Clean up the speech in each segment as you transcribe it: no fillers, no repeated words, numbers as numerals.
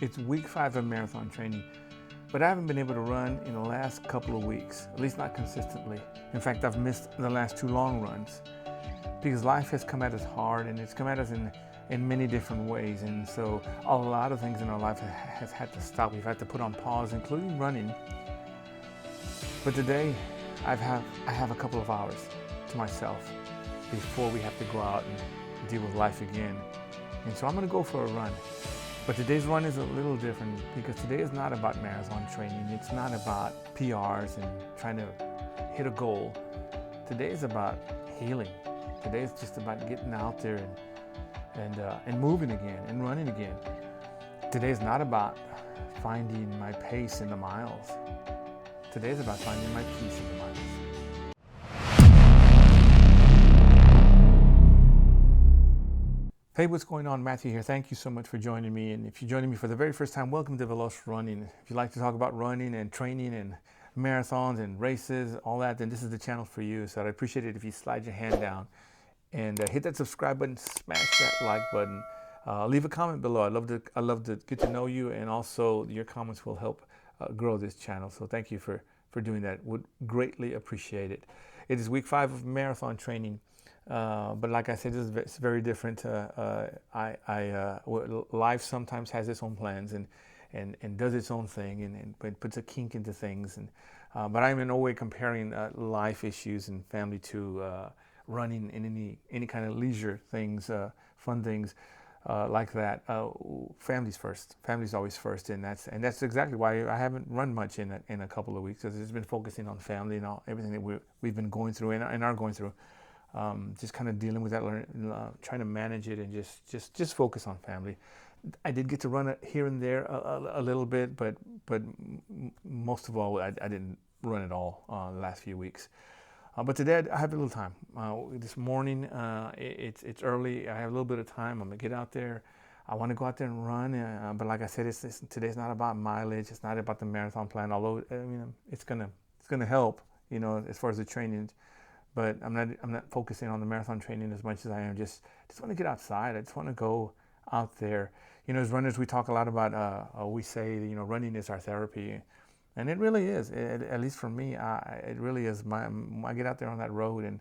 It's week 5 of marathon training, but I haven't been able to run in the last couple of weeks, at least not consistently. In fact, I've missed the last 2 long runs because life has come at us hard, and it's come at us in many different ways. And so a lot of things in our life has had to stop. We've had to put on pause, including running. But today I have a couple of hours to myself before we have to go out and deal with life again. And so I'm going to go for a run. But today's run is a little different because today is not about marathon training. It's not about PRs and trying to hit a goal. Today is about healing. Today is just about getting out there and moving again and running again. Today is not about finding my pace in the miles. Today is about finding my peace in the miles. Hey, what's going on? Matthew here. Thank you so much for joining me. And if you're joining me for the very first time, welcome to Veloz Running. If you like to talk about running and training and marathons and races, all that, then this is the channel for you. So I'd appreciate it if you slide your hand down and hit that subscribe button, smash that like button, leave a comment below. I love to get to know you, and also your comments will help grow this channel. So thank you for doing that. Would greatly appreciate it. It is week 5 of marathon training. But like I said, it's very different. Life sometimes has its own plans and does its own thing and puts a kink into things. But I'm in no way comparing life issues and family to running in any kind of leisure things, fun things like that. Family's first. Family's always first, and that's exactly why I haven't run much in a couple of weeks, because it's been focusing on family and everything that we've been going through and are going through. Just kind of dealing with that, trying to manage it, and just focus on family. I did get to run it here and there a little bit, but most of all, I didn't run at all the last few weeks. But today I have a little time. This morning, it's early. I have a little bit of time. I'm gonna get out there. I want to go out there and run, but like I said, today's not about mileage. It's not about the marathon plan. Although it's gonna help, as far as the training. But I'm not focusing on the marathon training as much as I am just want to get outside. I just want to go out there. As runners, we talk a lot about, we say, running is our therapy. And it really is. At least for me, it really is. I get out there on that road, and,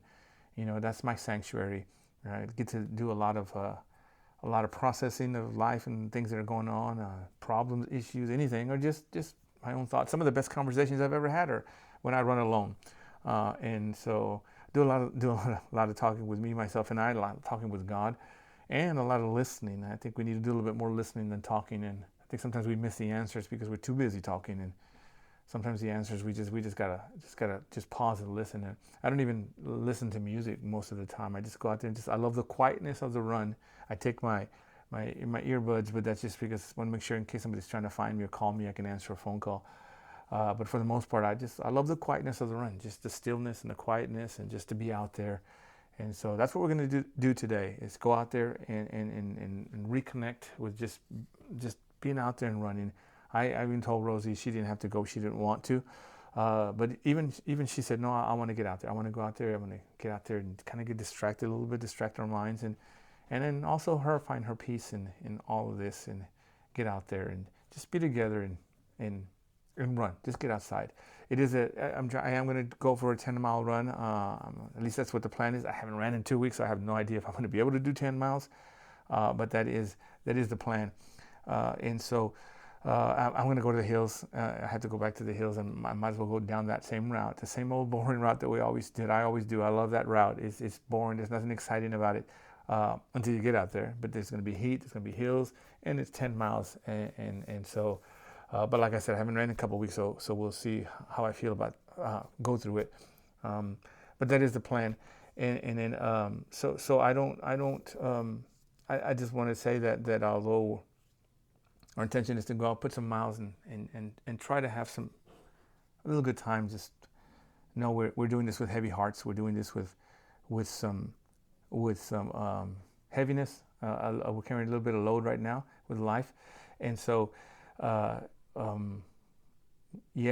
that's my sanctuary. I get to do a lot of processing of life and things that are going on, problems, issues, anything, or just my own thoughts. Some of the best conversations I've ever had are when I run alone. And so do a lot of talking with me, myself, and I, a lot of talking with God, and a lot of listening. I think we need to do a little bit more listening than talking, and I think sometimes we miss the answers because we're too busy talking, and sometimes the answers we just gotta pause and listen. And I don't even listen to music most of the time. I just go out there and I love the quietness of the run. I take my earbuds, but that's just because I want to make sure, in case somebody's trying to find me or call me, I can answer a phone call. But for the most part, I love the quietness of the run, just the stillness and the quietness, and just to be out there. And so that's what we're going to do today, is go out there and reconnect with just being out there and running. I even told Rosie she didn't have to go; she didn't want to. But even she said, no, I want to get out there. I want to go out there. I want to get out there and kind of get distracted a little bit, distract our minds, and then also find her peace in all of this, and get out there and just be together and run. Just get outside. I am going to go for a 10-mile run. At least that's what the plan is. I haven't ran in 2 weeks, so I have no idea if I'm going to be able to do 10 miles. But that is the plan. And so I'm going to go to the hills. I have to go back to the hills, and I might as well go down that same route, the same old boring route that we always did. I always do. I love that route. It's boring. There's nothing exciting about it until you get out there. But there's going to be heat. There's going to be hills, and it's 10 miles. And so. But like I said, I haven't ran in a couple of weeks, so we'll see how I feel about go through it. But that is the plan, and then so I just want to say that although our intention is to go out, put some miles, and try to have a little good time. Just know we're doing this with heavy hearts. We're doing this with some heaviness. We're carrying a little bit of load right now with life, and so. But we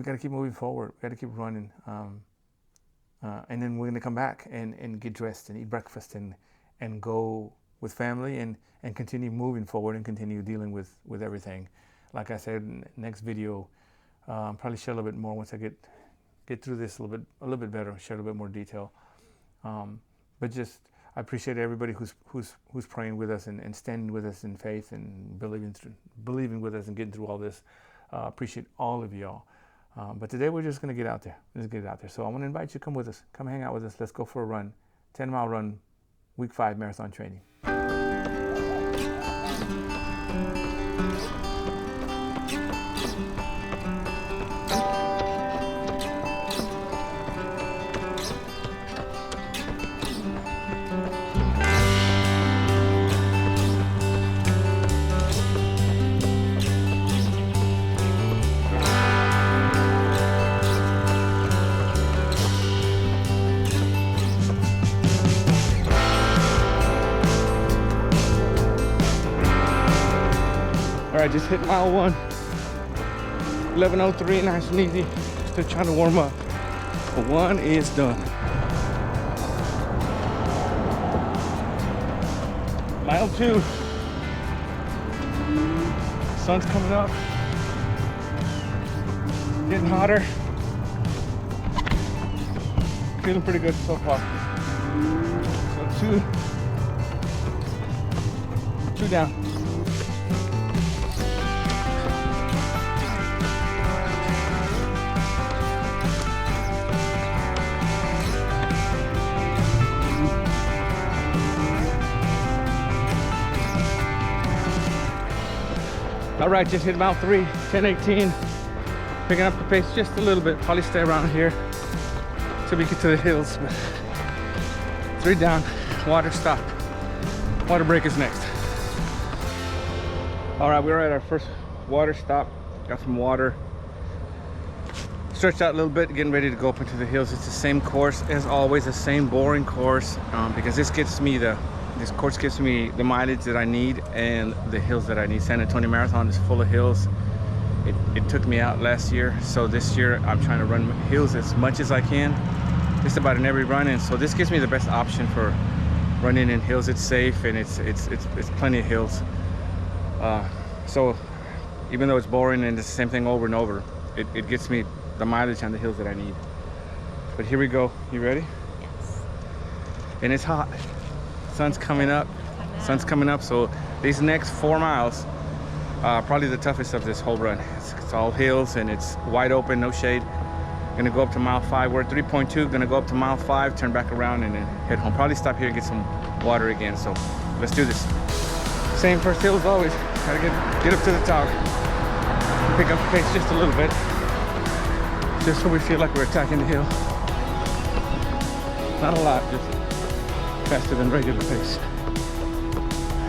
got to keep moving forward. We got to keep running, and then we're gonna come back and get dressed and eat breakfast and go with family and continue moving forward and continue dealing with everything. Like I said, next video, probably share a little bit more once I get through this a little bit better, share a little bit more detail. But just, I appreciate everybody who's praying with us and standing with us in faith and believing with us and getting through all this. Appreciate all of y'all. But today we're just going to get out there. So I want to invite you to come with us. Come hang out with us. Let's go for a run. 10-mile run, week 5 marathon training. All right, just hit mile 1, 11:03, nice and easy. Still trying to warm up, but 1 is done. Mile 2, sun's coming up, getting hotter. Feeling pretty good so far. So two down. All right, just hit mile 3, 10:18. Picking up the pace just a little bit. Probably stay around here till we get to the hills. But 3 down, water stop. Water break is next. All right, we're at our first water stop. Got some water. Stretched out a little bit, getting ready to go up into the hills. It's the same course as always, the same boring course, because this course gives me the mileage that I need and the hills that I need. San Antonio Marathon is full of hills. It took me out last year, so this year I'm trying to run hills as much as I can, just about in every run. And so this gives me the best option for running in hills. It's safe and it's plenty of hills. So even though it's boring and it's the same thing over and over, it gets me the mileage on the hills that I need. But here we go. You ready? Yes. And it's hot. Sun's coming up. So these next 4 miles probably the toughest of this whole run. It's all hills and it's wide open, no shade. Gonna go up to mile 5. We're at 3.2. Gonna go up to mile 5, turn back around and then head home. Probably stop here and get some water again. So let's do this. Same first hill as always. Gotta get up to the top. Pick up the pace just a little bit, just so we feel like we're attacking the hill. Not a lot, just faster than regular pace. All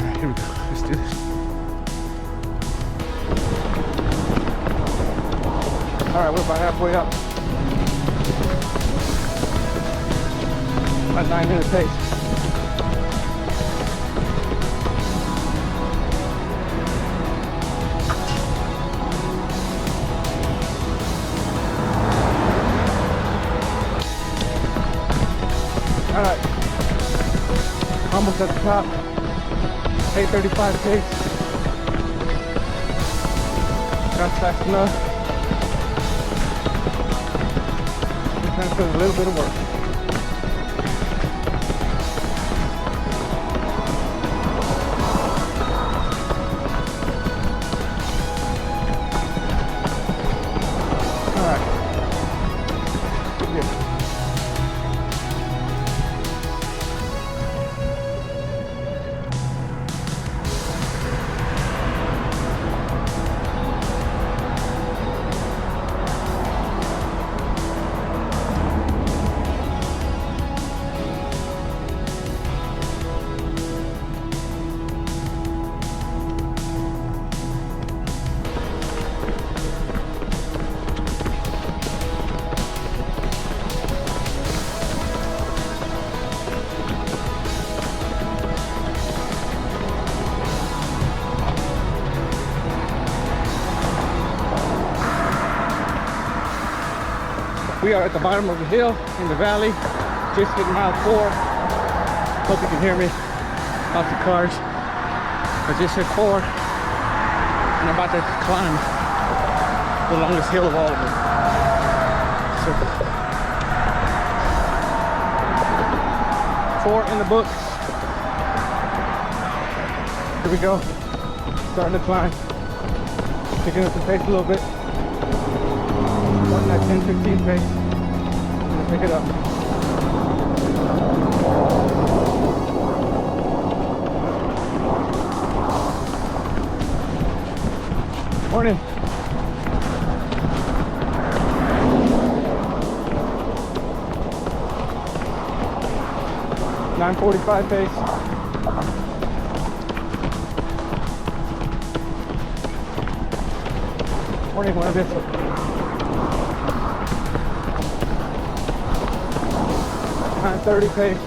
right, here we go. Let's do this. All right, we're about halfway up. About 9-minute pace. All right, almost at the top. 8:35 pace. Not fast enough. Trying to put a little bit of work. All right. Good. We are at the bottom of the hill in the valley, just hit mile 4. Hope you can hear me. Lots of cars. I just hit 4 and I'm about to climb the longest hill of all of them. So 4 in the books. Here we go. Starting to climb. Picking up the pace a little bit. Starting at 10-15 pace. I'm gonna pick it up. Morning. .945 pace. Morning, one of this. 930 pace.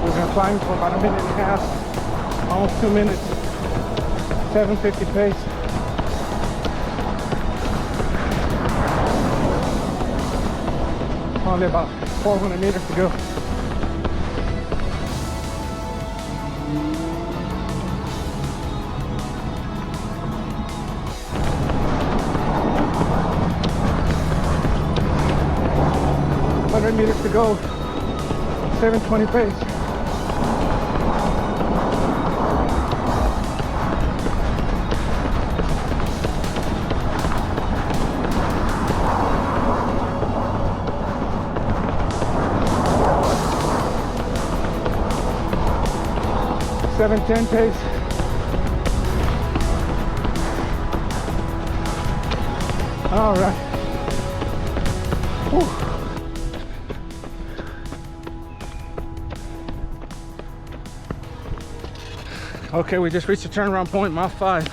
We're gonna climb for about 1.5 minutes, almost 2 minutes. 750 pace. Only about 400 meters to go. Meters to go. 720 pace. .710 pace. All right. Whew. Okay, we just reached the turnaround point, mile 5.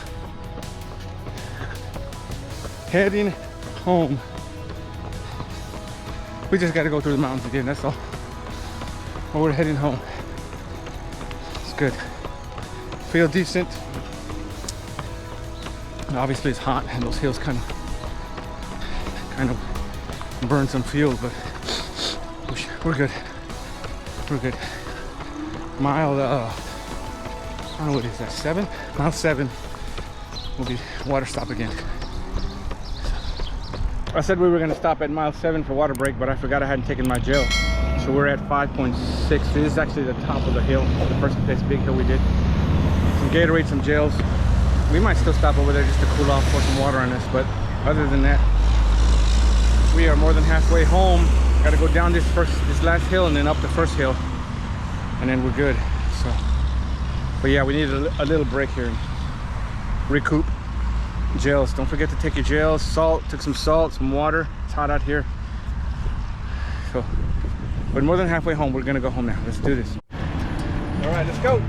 Heading home. We just got to go through the mountains again, that's all. But we're heading home. It's good. Feel decent. Obviously it's hot and those hills kind of burn some fuel, but we're good. We're good. Mile I don't know what is that, 7? Mile 7 will be water stop again. I said we were gonna stop at mile 7 for water break, but I forgot I hadn't taken my gel. So we're at 5.6. This is actually the top of the hill, the first place big hill we did. Some Gatorade, some gels. We might still stop over there just to cool off, pour some water on us, but other than that, we are more than halfway home. Gotta go down this last hill and then up the first hill, and then we're good. So. But yeah, we need a little break here and recoup. Gels, don't forget to take your gels. Salt, took some salt, some water. It's hot out here. So, we're more than halfway home. We're gonna go home now. Let's do this. All right, let's go.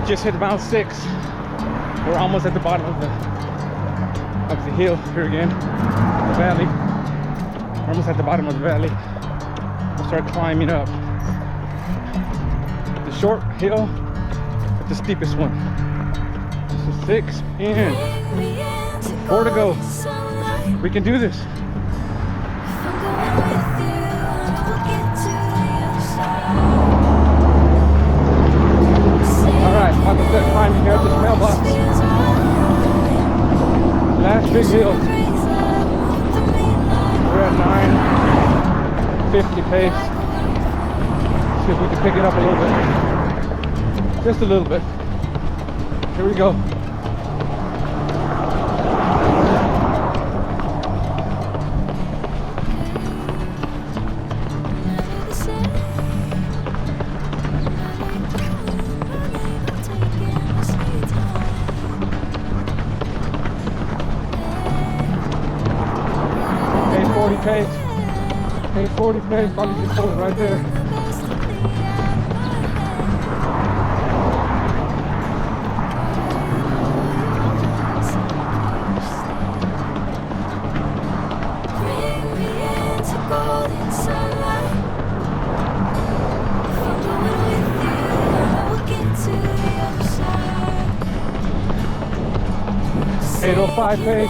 Just hit mile 6. We're almost at the bottom of the hill here again, the valley. We're almost at the bottom of the valley. We'll start climbing up the short hill, but the steepest one. This is 6 and 4 to go. We can do this. Like I said, climbing here at this mailbox. Last big hill. We're at 950 pace. See if we can pick it up a little bit. Just a little bit. Here we go. Pace. 840 pace, probably just hold it right there. 8:05 pace.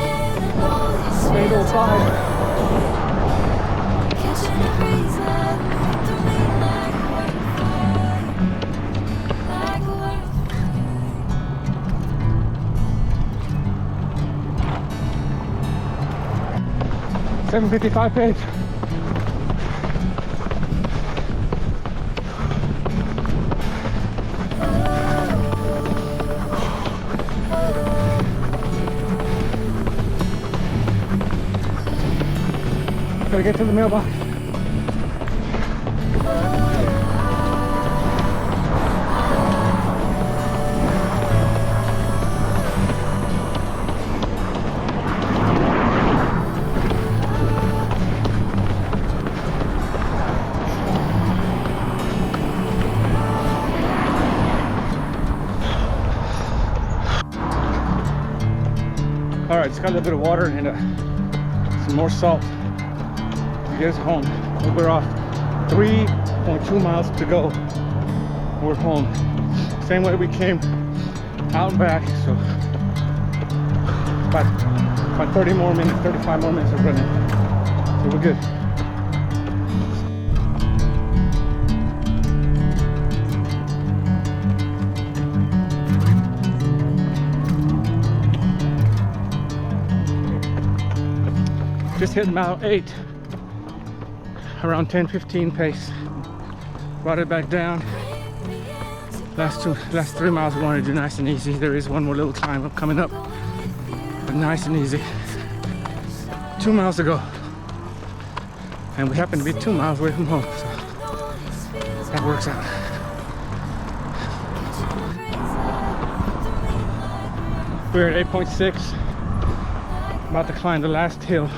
8:05. $7:55 pace. Gotta get to the mailbox. All right, it's got a little bit of water and some more salt to get us home. We're off 3.2 miles to go. We're home. Same way we came, out and back. So about 30 more minutes, 35 more minutes of running. So we're good. Just hit mile 8, around 10:15 pace. Brought it back down. Last 3 miles we want to do nice and easy. There is one more little climb up coming up, but nice and easy. 2 miles to go, and we happen to be 2 miles away from home, so that works out. We're at 8.6, about to climb the last hill.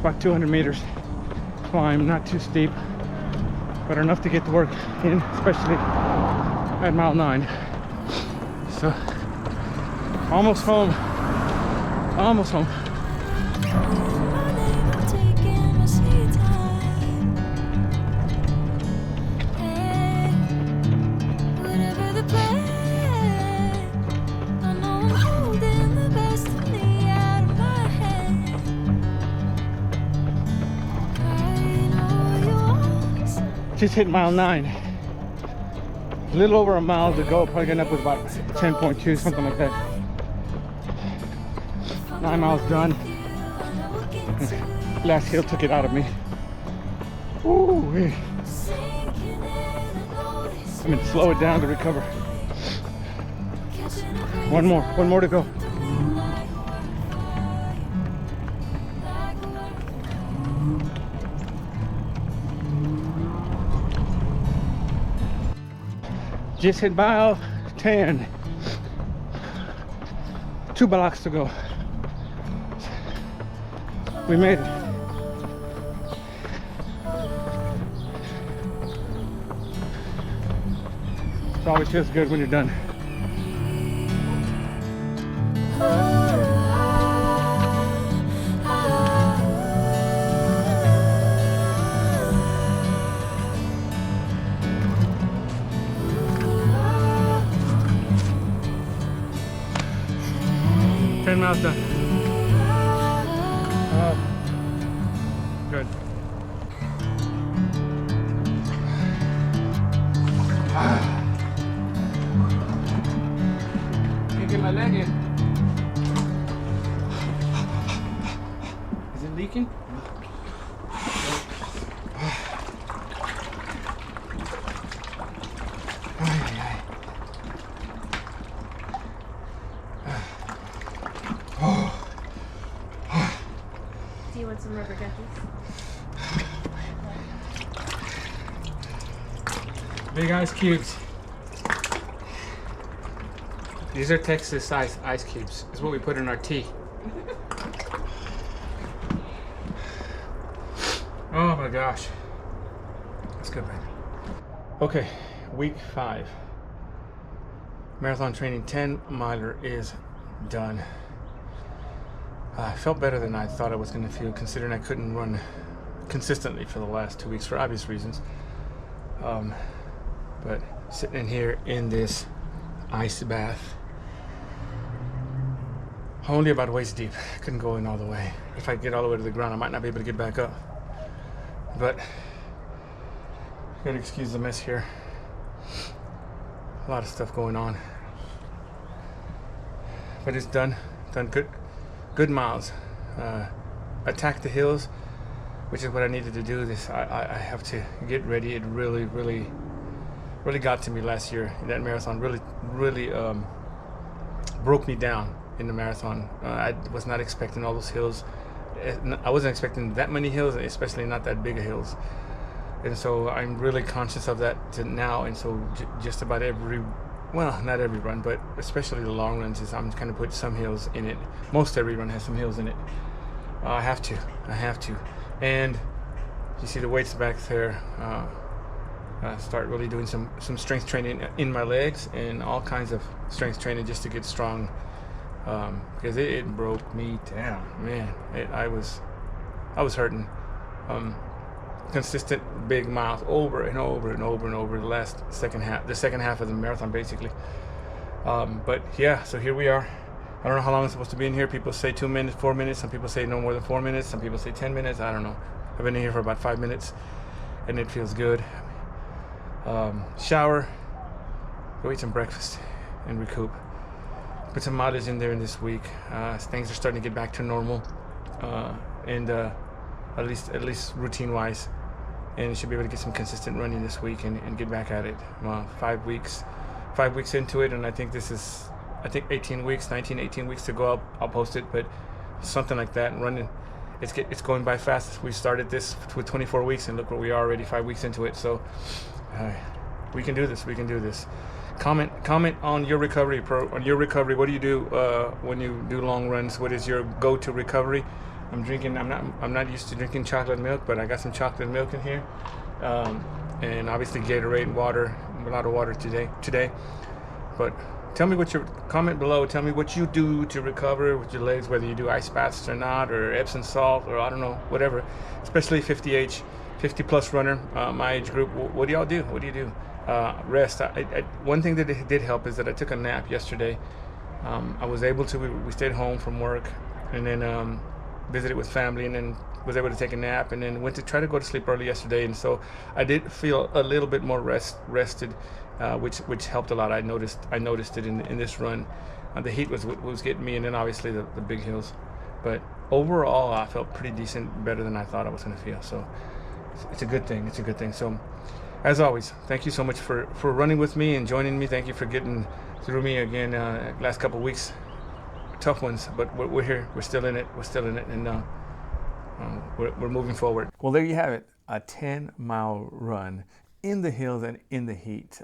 About 200 meters climb, not too steep, but enough to get the work in, especially at mile 9. So almost home, almost home. Just hit mile 9. A little over a mile to go, probably getting up with about 10.2, something like that. 9 miles done. Last hill took it out of me. Ooh, I'm gonna slow it down to recover. One more to go. Just hit mile 10. 2 blocks to go. We made it. It always feels good when you're done. Miles done. Good. Can't get my leg in. Is it leaking? Do you want some rubber duckies? Big ice cubes. These are Texas size ice cubes. This is what we put in our tea. Oh my gosh. That's good, man. Okay, week 5. Marathon training 10 miler is done. I felt better than I thought I was going to feel, considering I couldn't run consistently for the last 2 weeks for obvious reasons. But sitting in here in this ice bath only about waist deep. Couldn't go in all the way. If I get all the way to the ground, I might not be able to get back up. But gotta excuse the mess here. A lot of stuff going on. But it's done good miles. Attack the hills, which is what I needed to do. I have to get ready. It really got to me last year in that marathon. Really broke me down in the marathon. I was not expecting all those hills. I wasn't expecting that many hills, especially not that big of hills. And so I'm really conscious of that now. And so just about not every run, but especially the long runs, is I'm kind of put some hills in it. Most every run has some hills in it. I have to. And you see the weights back there. Start really doing some strength training in my legs and all kinds of strength training just to get strong. Because it broke me down, man. I was hurting. Consistent big miles over and over the second half of the marathon, basically. But yeah, so here we are. I don't know how long I'm supposed to be in here. People say 2 minutes, 4 minutes. Some people say no more than 4 minutes. Some people say 10 minutes. I don't know. I've been in here for about 5 minutes, and it feels good. Shower, go eat some breakfast, and recoup. Put some mileage in there in this week. Things are starting to get back to normal, and at least routine-wise. And should be able to get some consistent running this week and get back at it. 5 weeks into it, and I think 18 weeks to go. I'll post it, but something like that. And running, it's going by fast. We started this with 24 weeks, and look where we are already 5 weeks into it. So we can do this. Comment on your recovery. What do you do when you do long runs? What is your go-to recovery? I'm not used to drinking chocolate milk, but I got some chocolate milk in here, and obviously Gatorade and water. A lot of water today. But tell me comment below. Tell me what you do to recover with your legs, whether you do ice baths or not, or Epsom salt, or I don't know, whatever. Especially 50 plus runner, my age group. What do y'all do? Rest. One thing that did help is that I took a nap yesterday. I was able to. We stayed home from work, and then visited with family, and then was able to take a nap, and then went to try to go to sleep early yesterday. And so I did feel a little bit more rested, which helped a lot. I noticed it in this run. The heat was getting me, and then obviously the big hills. But overall, I felt pretty decent, better than I thought I was going to feel. So it's a good thing. So as always, thank you so much for running with me and joining me. Thank you for getting through me again last couple of weeks. Tough ones, but we're here. We're still in it, and we're moving forward. Well, there you have it, a 10-mile run in the hills and in the heat.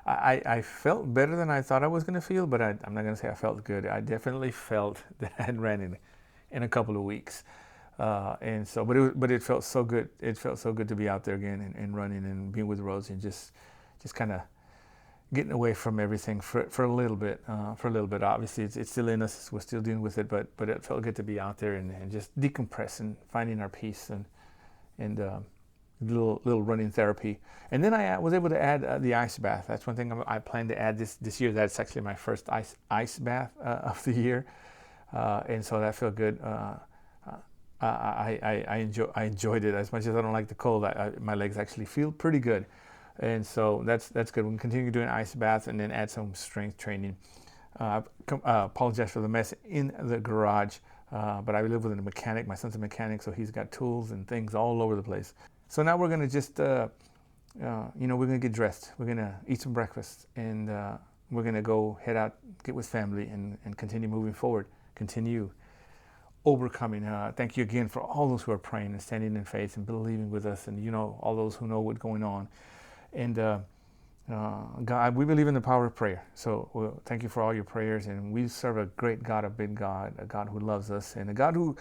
I felt better than I thought I was going to feel, but I'm not going to say I felt good. I definitely felt that I had ran in a couple of weeks, and so, but it felt so good. It felt so good to be out there again and running and being with Rosie and just kind of getting away from everything for a little bit. Obviously, it's still in us. We're still dealing with it, but it felt good to be out there and just decompressing, finding our peace and little running therapy. And then I was able to add the ice bath. That's one thing I plan to add this year. That's actually my first ice bath of the year, and so that felt good. I enjoyed it as much as I don't like the cold. My legs actually feel pretty good. And so that's good. We can continue doing ice baths and then add some strength training. Apologize for the mess in the garage, but I live with a mechanic. My son's a mechanic, so he's got tools and things all over the place. So now we're going to just, we're going to get dressed. We're going to eat some breakfast, and we're going to go head out, get with family, and continue moving forward, continue overcoming. Thank you again for all those who are praying and standing in faith and believing with us, and all those who know what's going on. And God, we believe in the power of prayer. So thank you for all your prayers. And we serve a great God, a big God, a God who loves us, and a God who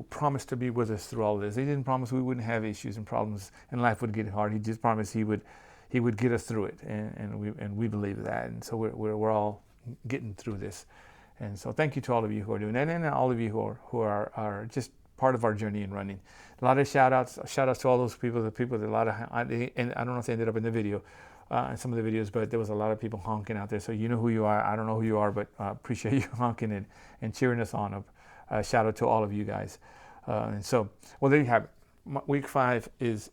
promised to be with us through all of this. He didn't promise we wouldn't have issues and problems and life would get hard. He just promised He would get us through it, and we believe that. And so we're all getting through this. And so thank you to all of you who are doing that, and all of you who are just part of our journey in running. A lot of shout outs to all those people, and I don't know if they ended up in the video, in some of the videos, but there was a lot of people honking out there. So you know who you are. I don't know who you are, but appreciate you honking and cheering us on. Shout out to all of you guys. And so, well, there you have it. Week 5 is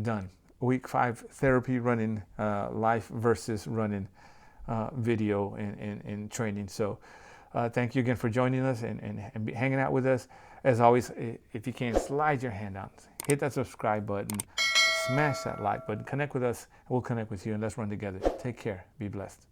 done. Week 5 therapy running, life versus running video and training. So thank you again for joining us and hanging out with us. As always, if you can, slide your hand out, hit that subscribe button, smash that like button, connect with us, we'll connect with you, and let's run together. Take care. Be blessed.